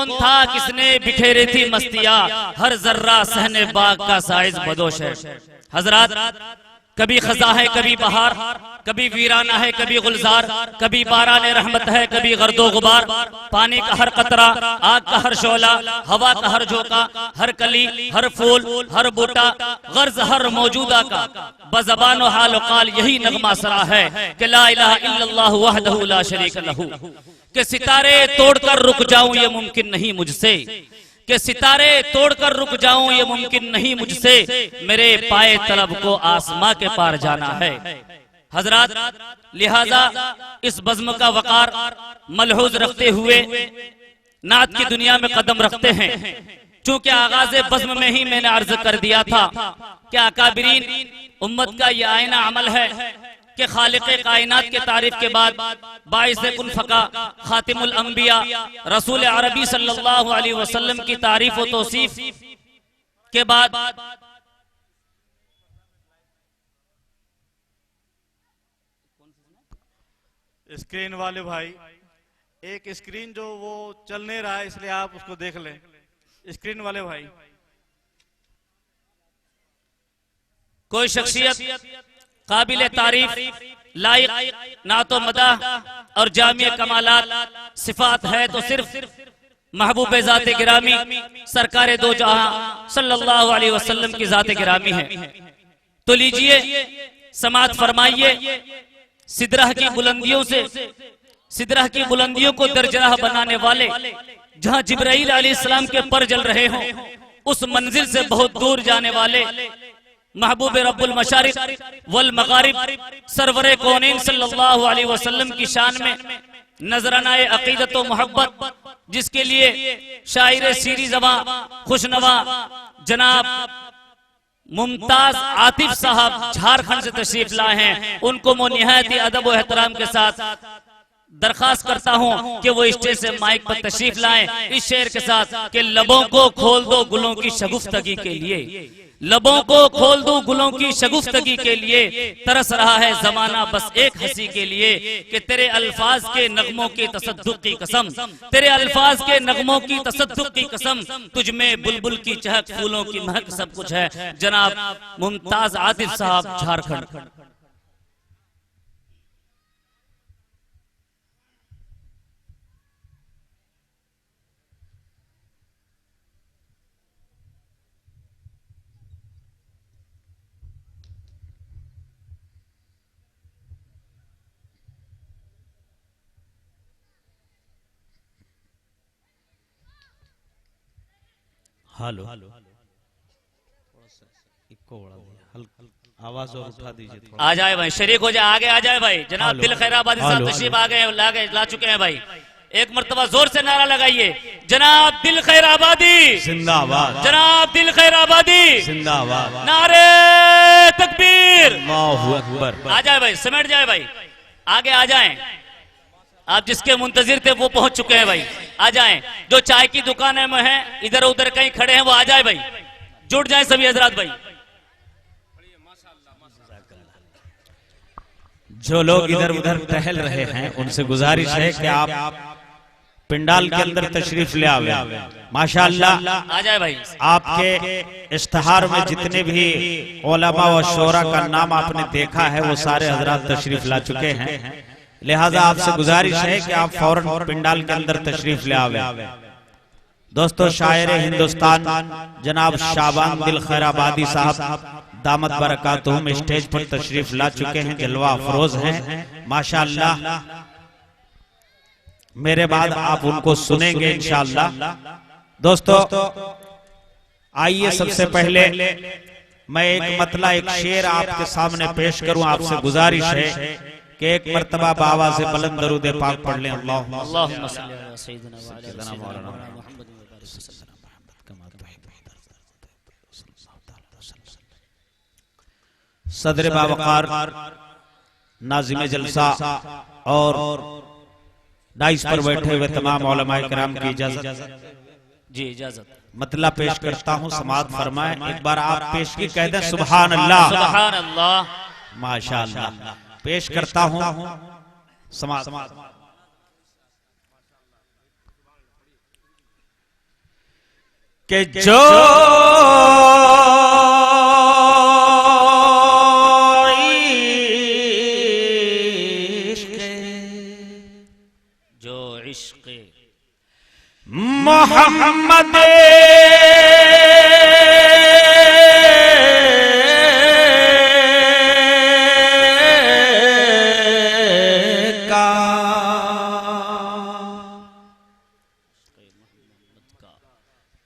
कौन था किसने बिखेरी थी मस्तियां, हर जर्रा सहने बाग का साइज बदोश है। हजरात, कभी खजा है कभी बहार, कभी वीराना है कभी गुलजार, कभी बारान रहमत है कभी गर्दो गुबार। पानी का हर कतरा, आग का हर शोला, हवा का हर झोंका, हर कली हर फूल हर बूटा, गर्ज हर मौजूदा का बज़बान व हाल काल यही नगमा सरा है कि ला इलाहा इल्लल्लाहु वहदहु ला शरीक लहू। कि सितारे तोड़कर रुक जाऊं ये मुमकिन नहीं मुझसे, कि सितारे तोड़कर रुक जाऊं ये मुमकिन नहीं मुझसे, मेरे पाए तलब को आसमां के पार जाना है। हजरात, लिहाजा इस बज़्म का वकार मलहूज रखते हुए नात की दुनिया में कदम रखते हैं। चूंकि आगाज़ बज़्म में ही मैंने अर्ज कर दिया था कि अकाबिरीन उम्मत का यह आईना अमल है कि खालिक़े कायनात के तारीफ के बाद बाइसे कुन फका खातिमुल अंबिया रसूल अरबी सल्लल्लाहु अलैहि वसल्लम की तारीफ व तौसीफ के बाद स्क्रीन वाले भाई, एक स्क्रीन जो वो चल नहीं रहा है इसलिए आप उसको देख लें। स्क्रीन वाले भाई, कोई शख्सियत काबिल तारीफ लायक ना तो मदाह और जामिया कमालात सिफात है तो सिर्फ महबूब ज़ात गिरामी सरकार दो जहां सल्लल्लाहु अलैहि वसल्लम की ज़ात गिरामी है। तो लीजिए समात फरमाइए, सिदरह की बुलंदियों से, सिदरह की बुलंदियों को दरजराह बनाने वाले, जहां जिब्राईल अलैहिस्सलाम के पर जल रहे हों, उस मंजिल से बहुत दूर जाने वाले महबूब रब्बुल मशारिक वल मगारिब सरवरे कौनीन सल्लल्लाहु अलैहि वसल्लम की शान में नजरानाए अकीदत व मोहब्बत, जिसके लिए शायर सीरी ज़बां खुशनवा जनाब मुमताज आतिफ साहब झारखंड से तशरीफ लाए हैं, उनको मैं निहायत ही अदब व एहतराम के साथ दरखास्त करता हूं कि वो स्टेज से माइक पर तशरीफ लाएं इस शेर के साथ कि लबों को खोल दो गुलों की शगुफ्तगी के लिए, लबों को खोल दो गुलों की शगुफ्तगी के लिए, तरस रहा है जमाना बस एक हंसी के लिए, कि तेरे अल्फाज के नगमों की तसद्दुक की कसम, तेरे अल्फाज के नगमों की तसद्दुक की कसम, तुझ में बुलबुल की चहक फूलों की महक सब कुछ है। जनाब मुमताज आतिफ साहब झारखंड। हेलो, आवाज और उठा दीजिए। आ जाए भाई, शरीक हो जाए, आगे आ जाए भाई। जनाब दिल खैराबादी साहब तशरीफ आ गए, ला चुके हैं भाई। एक मर्तबा जोर से नारा लगाइए, जनाब दिल खैराबादी जिंदाबाद, जनाब दिल खैराबादी जिंदाबाद, नारे तकबीर, अल्लाहु अकबर। आ जाए भाई, समेट जाए भाई, आगे आ जाएं। आप जिसके मुंतजिर थे वो पहुंच चुके हैं भाई, आ जाएं। जो चाय की दुकान में है, इधर उधर कहीं खड़े हैं, वो आ जाए भाई, जुट जाए सभी हजरात भाई। जो लोग इधर उधर टहल रहे हैं उनसे गुजारिश है कि आप पिंडाल के अंदर तशरीफ ले आवे। माशाअल्लाह, आ जाए भाई। आपके इश्तिहार में जितने भी उलमा व शोरा का नाम आपने देखा है वो सारे हजरात तशरीफ ला चुके हैं, लिहाजा आपसे गुजारिश है कि आप फौरन पिंडाल के अंदर तशरीफ ले आवे। दोस्तों, शायर हिंदुस्तान जनाब शाबान दिल खैराबादी साहब दामत बरकातुहुम स्टेज पर तशरीफ ला चुके हैं, जलवा अफरोज हैं माशाअल्लाह। मेरे बाद आप उनको सुनेंगे इंशाअल्लाह। दोस्तों आइए, सबसे पहले मैं एक मतला, एक शेर आपके सामने पेश करूं। आपसे गुजारिश है कि एक मर्तबा बाबा से बुलंद दरूद पाक पढ़ लें। अल्लाहुम्मा सल्ली अला सय्यिदिना व अला मुहम्मद। सदर बावकार नाज़िम जलसा और डाइस पर बैठे हुए तमाम उलमाए किराम की इजाजत, जी इजाजत, मतला पेश करता हूँ, समाअत फरमाएं। एक बार आप पेश की कह दें सुभान अल्लाह, सुभान अल्लाह, माशाअल्लाह। पेश करता हूँ समाअत। कि जो इश्क़ मोहम्मद का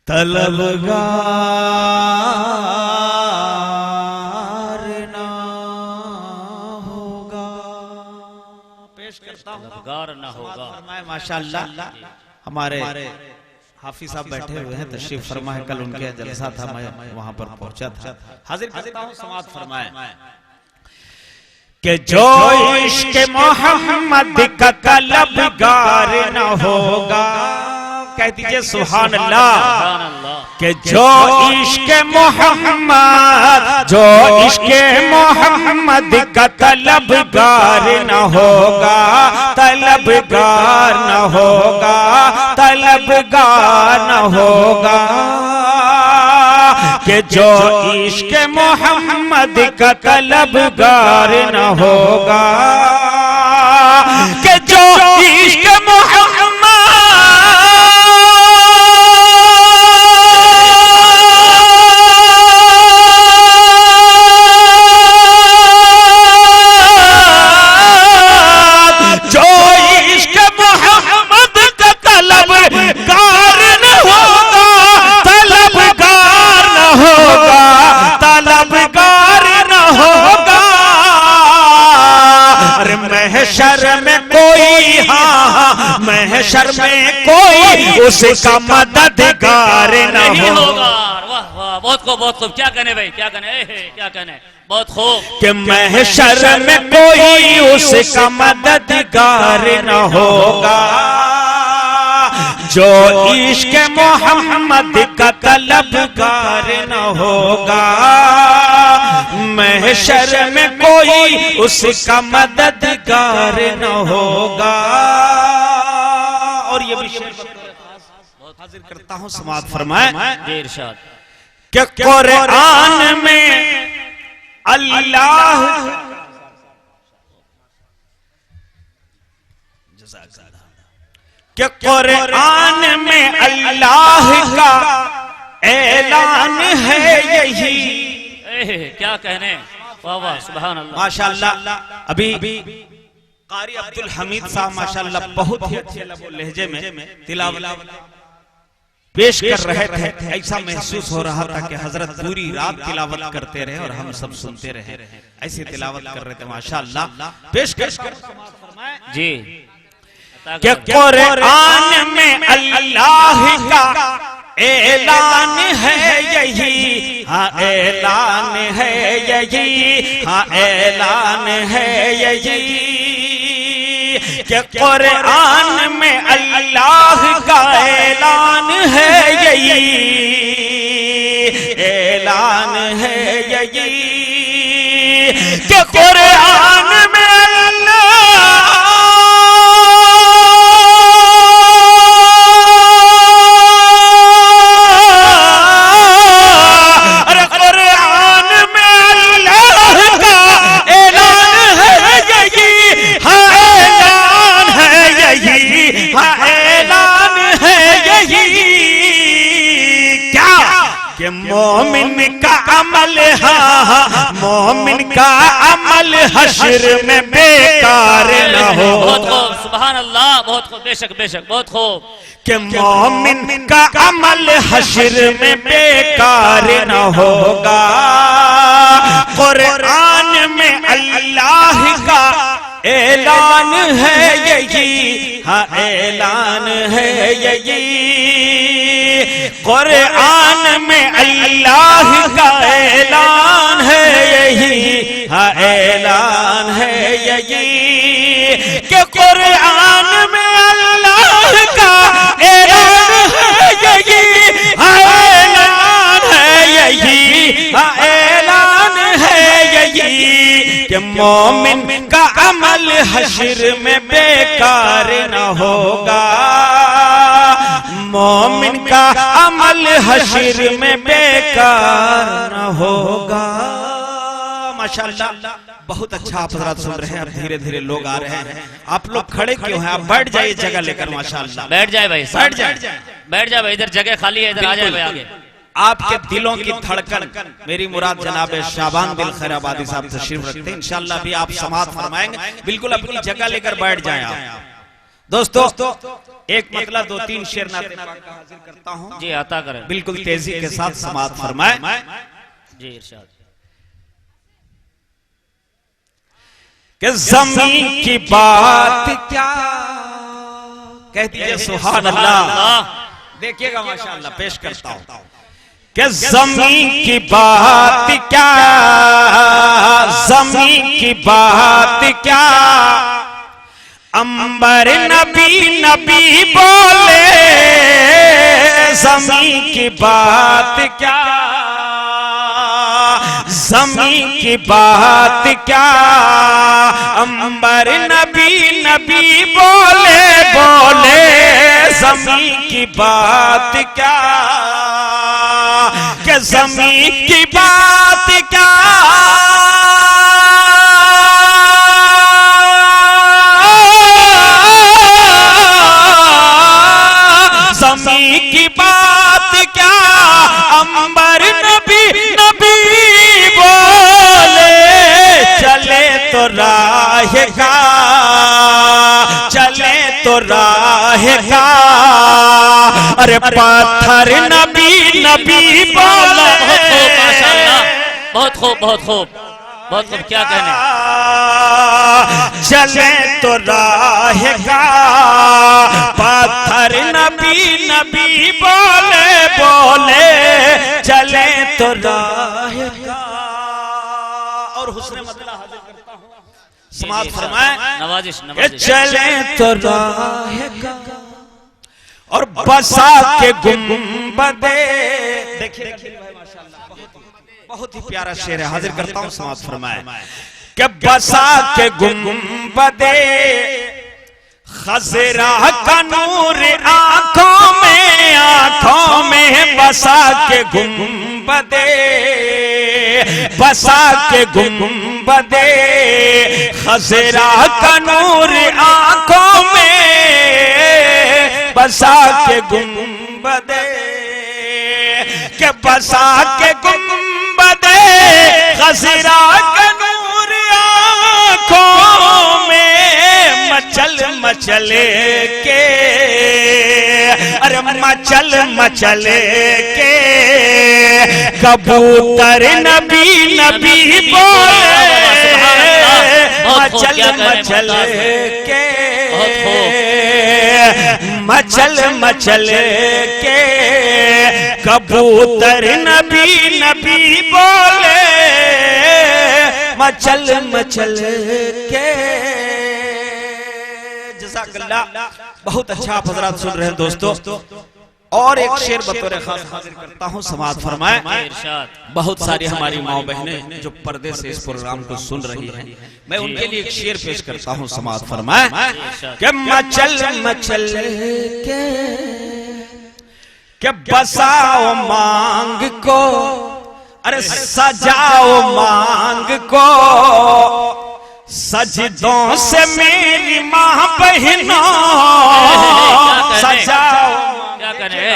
तलबगार ना होगा। पेश करता हूँ, तलबगार ना होगा। माशाअल्लाह हमारे हाफिज साहब बैठे हुए हैं, तशरीफ फरमाए। कल उनके जलसा था, मैं वहां पर पहुंचा था। हाजिर करता हूं, समाअत फरमाए कि जो इश्क मोहम्मद का तलबगार न होगा, कह दीजिए सुभान अल्लाह। कि जो इश्क मोहम्मद, जो इश्क मोहम्मद का तलबगार न होगा, तलबगार न होगा, तलबगार न होगा। कि जो इश्क मोहम्मद का तलबगार न होगा, कि जो इश्क महशर में कोई, हाँ महशर में कोई उसका मददगार न होगा। वाह वाह, बहुत खूब बहुत खूब। क्या कहने भाई, क्या कहने, क्या कहने, बहुत खूब। कि महशर में कोई उसका मददगार न होगा, जो इश्क मोहम्मद का तलबगार न होगा। महशर में कोई उसका मददगार न होगा। और ये भी हाजिर करता हूं, समाअत फरमाए इरशाद कि कुरान में अल्लाह कि कुरान में अल्लाह का ऐलान है यही। क्या कहने, वाह वाह, सुभान अल्लाह, माशाअल्लाह। अभी कारी अब्दुल हमीद साहब माशाअल्लाह बहुत ही अच्छे लहजे में तिलावत पेश कर रहे थे। ऐसा महसूस हो रहा था कि हजरत पूरी रात तिलावत करते रहे और हम सब सुनते रहे। ऐसी तिलावत कर रहे थे माशाअल्लाह। पेश कर जी। कि कुरान में अल्लाह का ऐलान है यही, हाँ ऐलान है यही, हाँ ऐलान है यही। कि कुरान में अल्लाह का ऐलान है यही, ऐलान है यही। कि कुरान में मोमिन का अमल, हाँ मोमिन का अमल हश्र में बेकार न हो। बहुत खूब, सुभान अल्लाह, बहुत खूब, बेशक बेशक, बहुत खूब। कि मोमिन का अमल हश्र में बेकार न होगा। कुरान में अल्लाह का ऐलान है यही, हाँ ऐलान है यही। कुरान में अल्लाह का ऐलान है यही, हाँ ऐलान है यही। कि कुरान में अल्लाह का ऐलान है यही, हाँ ऐलान है यही, हाँ ऐलान है यही। कि मोमिन का अमल हश्र में बेकार न होगा। मोमिन का अमल हश्र में बेकार न होगा। माशाअल्लाह, बहुत अच्छा आप हज़रात सुन रहे हैं। अब धीरे धीरे लोग आ रहे हैं। आप लोग खड़े क्यों हैं? आप बैठ जाइए जगह लेकर। माशाअल्लाह, बैठ जाए भाई, बैठ जाए, बैठ जाए भाई, इधर जगह खाली है, इधर आ जाए भाई आगे। आपके दिलों की धड़कन मेरी मुराद जनाब शाबान बिल खैर आबादी साहब तशरीफ रखते हैं। इंशाअल्लाह भी आप समाअत फरमाएंगे। बिल्कुल अपनी जगह लेकर बैठ जाएं आप। दोस्तों, एक मतलब 2-3 शेर नाते हाजिर करता हूं जी, आता करें, बिल्कुल तेजी के साथ समाअत फरमाएं जी। इरशाद। कि ज़मीन की बात क्या, कह दीजिए सुभान अल्लाह। देखिएगा माशाअल्लाह, पेश करता हूं कि ज़मीन की बात क्या, ज़मीन की बात क्या, अंबर नबी नबी बोले, ज़मीन की बात क्या, ज़मीन की बात क्या, अंबर नबी नबी बोले बोले, ज़मीन की बात क्या, कि ज़मीन की बात क्या, ज़मीन की बात क्या, अंबर नबी नबी बोले, चले तो राह का, चले तो राह का, अरे पत्थर नबी नबी बोले। माशाअल्लाह, बहुत खूब, बहुत खूब, बहुत खूब, क्या कहने। चले तो राह का, पत्थर नबी नबी बोले बोले, चले तो राह का। और हुस्न मदला हाजिर करता हूं, समाअत फरमाएं। नवाजिश, नवाजिश। चले तो राह का और बसा के गुंबदे। देखिए बहुत ही प्यारा शेर है, हाजिर करता हूं, समाअत फरमाएं। कि बसा के गुंबदे खज़रा का नूर आंखों में बसा के गुंबदे, बसा के गुंबदे खज़रा का नूर आंखों में, बसा के गुंबदे, के बसा के गुंबदे खज़रा का नूर आंखों में, मचल मचल के, अरे मचल मचल के, कबूतर नबी नबी बोले, मचल मचल के, मचल मचल के, कबूतर नबी नबी बोले, मचल मचल के। जज़ाकल्लाह, बहुत अच्छा आप हज़रात सुन रहे हैं दोस्तों। और एक शेर बतौर खास हाजिर करता हूं, समाअत फरमाएं। बहुत सारी हमारी माँ बहनें जो पर्दे से इस प्रोग्राम को सुन रही हैं, मैं उनके लिए एक शेर पेश करता हूं, समाअत फरमाएं। कि मचल मचल के बसाओ मांग को, अरे सजाओ मांग को, सजदों से मेरी माँ बहनों सजाओ।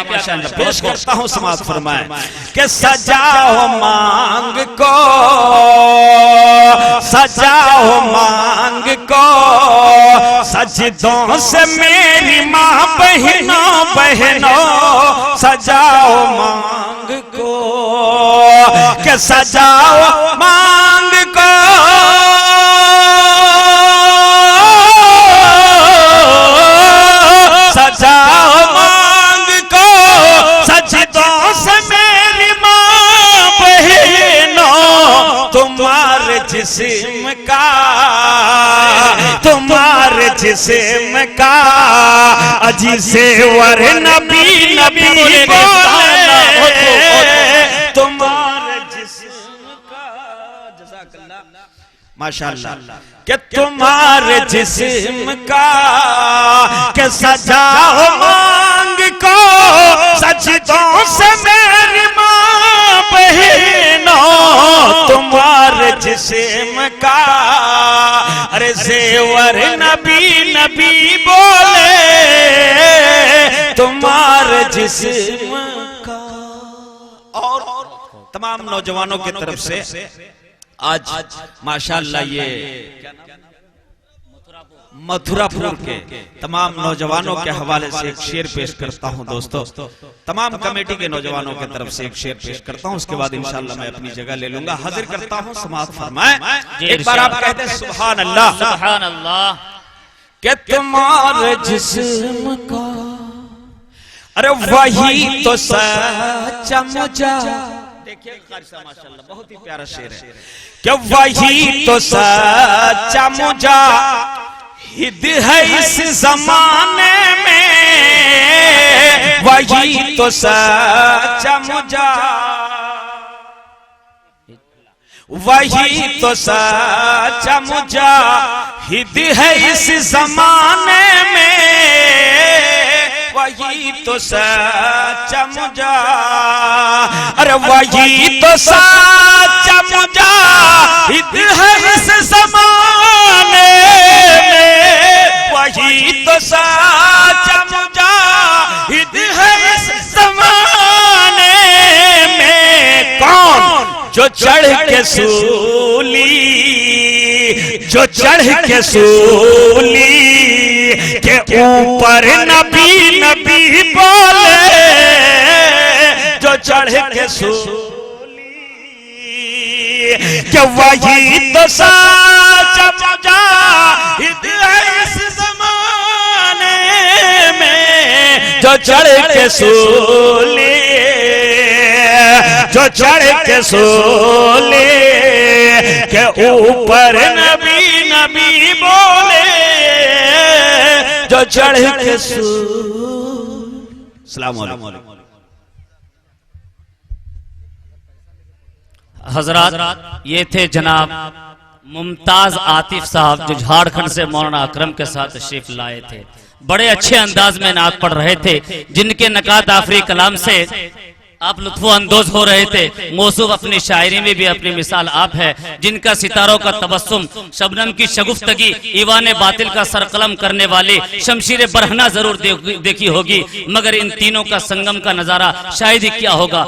माशाअल्लाह, पेश करता हूँ, समाअत फरमाएं। कि सजाओ मांग को, सजाओ मांग को, सजदों से मेरी माँ बहनों बहनों, सजाओ मांग को, कि सजाओ मांग को, सजाओ मांग को, सजदों से मेरी माँ बहनों, तुम्हारे जिस्म का, तुम्हारे जिस्म का, अजी से वर नबी नबी बोले, तुम्हारे जिस्म का। जज़ाकल्लाह, माशाअल्लाह। कि तुम्हारे जिस्म का, कि सजाओ मांग को, सजदों मस्जिदों से मेरी माँ बहनों तुम्हारे जिस्म का अरे जेवर नबी नबी बोले तुम्हारे जिस्म का। और तमाम नौजवानों की तरफ से आज माशाअल्लाह ये मथुरापुर के तमाम नौजवानों के हवाले से एक शेर पेश करता हूं दोस्तों। तमाम कमेटी के नौजवानों की तरफ से एक शेर पेश करता हूं, उसके बाद इंशाअल्लाह मैं अपनी जगह ले लूंगा। हाजिर करता हूं, समाअत फरमाएं। एक बार आप कहते हैं सुभान अल्लाह। सुभान अल्लाह। कि तुम्हारे जिस्म का अरे वही तो सच्चा मुझा। देखिए माशाअल्लाह बहुत ही प्यारा शेर है कि वही तो सच्चा मुझा हिद है इस जमाने में, वही तो सच्चा मुझा, वही तो सच्चा मुझा हिद है इस जमाने में, वही तो सच्चा मुझा। अरे वही तो सच्चा मुझा हिद है इस जमाने में, वही तो सच्चा मुझा हिद है इस जमाने में। कौन जो चढ़ के सूली, जो चढ़ के सूली के ऊपर नबी नबी बोले, जो चढ़ के सूली के वही तो सच्चा मुजाहिद है इस जमाने में, जो चढ़ के सूली, जो चढ़ के सोले के ऊपर नबी नबी बोले, जो चढ़ के अस्सलाम वालेकुम। हजरात ये थे जनाब मुमताज आतिफ साहब जो झारखंड से मौलाना अकरम के साथ तशरीफ लाए थे। बड़े अच्छे अंदाज में नात पढ़ रहे थे, जिनके नकात आफरी कलाम से आप लुत्फो अंदोज हो रहे थे। मौसूफ अपनी शायरी में भी अपनी मिसाल आप है, जिनका सितारों का तबस्सुम, शबनम की शगुफ्तगी, ईवान बातिल का सरकलम करने वाली शमशीर बरहना जरूर देखी होगी, मगर इन तीनों का संगम का नजारा शायद ही क्या होगा।